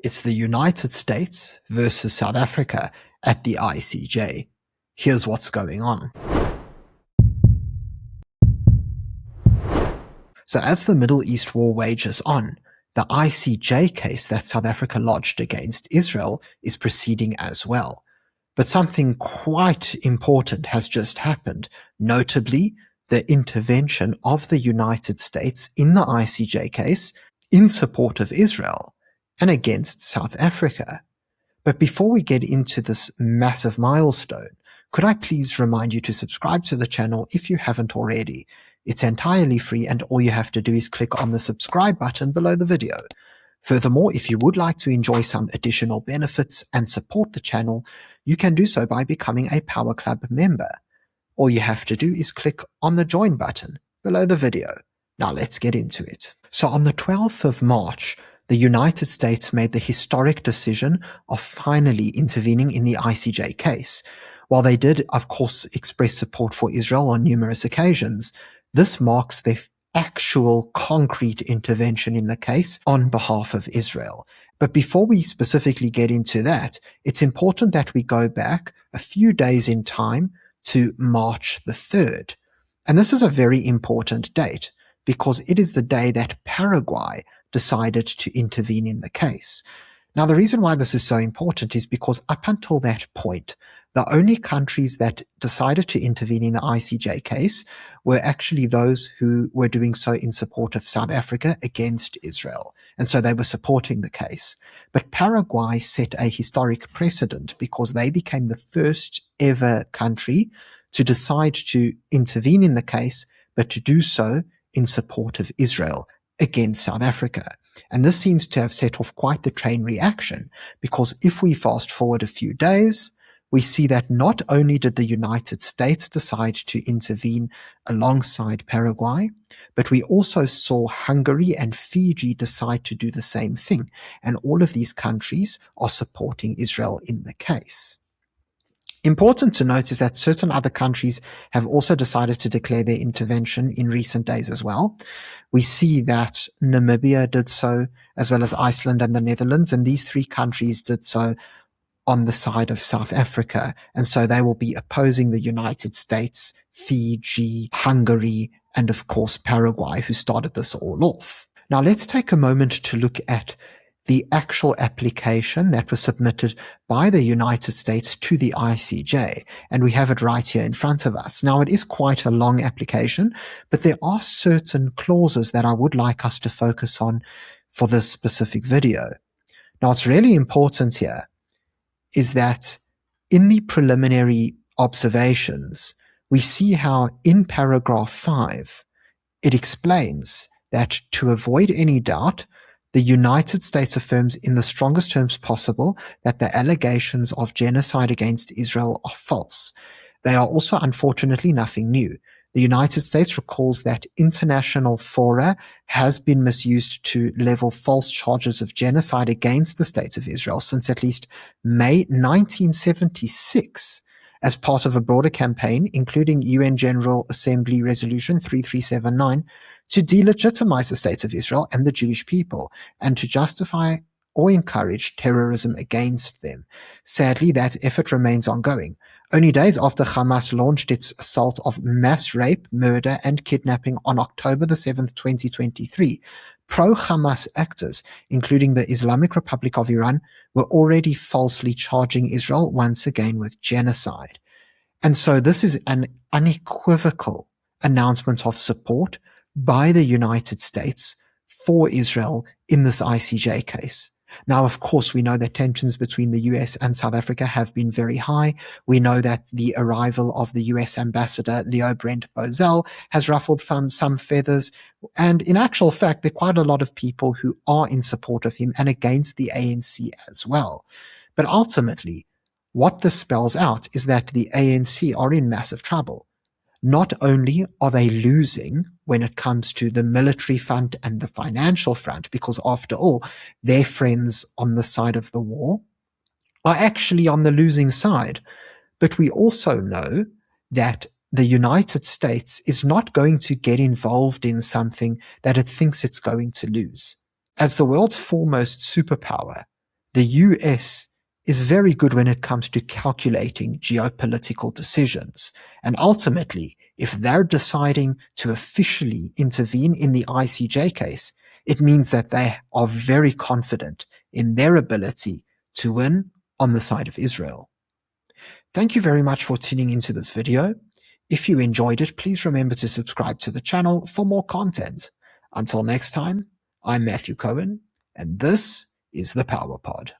It's the United States versus South Africa at the ICJ. Here's what's going on. So as the Middle East war wages on, the ICJ case that South Africa lodged against Israel is proceeding as well. But something quite important has just happened, notably the intervention of the United States in the ICJ case in support of Israel and against South Africa. But before we get into this massive milestone, could I please remind you to subscribe to the channel if you haven't already? It's entirely free and all you have to do is click on the subscribe button below the video. Furthermore, if you would like to enjoy some additional benefits and support the channel, you can do so by becoming a Power Club member. All you have to do is click on the join button below the video. Now let's get into it. So on the 12th of March, the United States made the historic decision of finally intervening in the ICJ case. While they did, of course, express support for Israel on numerous occasions, this marks their actual concrete intervention in the case on behalf of Israel. But before we specifically get into that, it's important that we go back a few days in time to March the 3rd. And this is a very important date because it is the day that Paraguay decided to intervene in the case. Now, the reason why this is so important is because up until that point, the only countries that decided to intervene in the ICJ case were actually those who were doing so in support of South Africa against Israel. And so they were supporting the case. But Paraguay set a historic precedent because they became the first ever country to decide to intervene in the case, but to do so in support of Israel against South Africa. And this seems to have set off quite the chain reaction, because if we fast forward a few days, we see that not only did the United States decide to intervene alongside Paraguay, but we also saw Hungary and Fiji decide to do the same thing. And all of these countries are supporting Israel in the case. Important to note is that certain other countries have also decided to declare their intervention in recent days as well. We see that Namibia did so, as well as Iceland and the Netherlands, and these three countries did so on the side of South Africa. And so they will be opposing the United States, Fiji, Hungary, and of course Paraguay, who started this all off. Now let's take a moment to look at the actual application that was submitted by the United States to the ICJ, and we have it right here in front of us. Now, it is quite a long application, but there are certain clauses that I would like us to focus on for this specific video. Now, what's really important here is that in the preliminary observations, we see how in paragraph 5, it explains that to avoid any doubt, the United States affirms in the strongest terms possible that the allegations of genocide against Israel are false. They are also unfortunately nothing new. The United States recalls that international fora has been misused to level false charges of genocide against the State of Israel since at least May 1976 as part of a broader campaign, including UN General Assembly Resolution 3379, to delegitimize the State of Israel and the Jewish people, and to justify or encourage terrorism against them. Sadly, that effort remains ongoing. Only days after Hamas launched its assault of mass rape, murder, and kidnapping on October the 7th, 2023, pro-Hamas actors, including the Islamic Republic of Iran, were already falsely charging Israel once again with genocide. And so this is an unequivocal announcement of support by the United States for Israel in this ICJ case. Now, of course, we know that tensions between the US and South Africa have been very high. We know that the arrival of the US ambassador, Leo Brent Bozell, has ruffled some feathers. And in actual fact, there are quite a lot of people who are in support of him and against the ANC as well. But ultimately, what this spells out is that the ANC are in massive trouble. Not only are they losing when it comes to the military front and the financial front, because after all, their friends on the side of the war are actually on the losing side. But we also know that the United States is not going to get involved in something that it thinks it's going to lose. As the world's foremost superpower, The US is very good when it comes to calculating geopolitical decisions, and ultimately, if they're deciding to officially intervene in the ICJ case, it means that they are very confident in their ability to win on the side of Israel. Thank you very much for tuning into this video. If you enjoyed it, please remember to subscribe to the channel for more content. Until next time, I'm Matthew Cohen, and this is the Power Pod.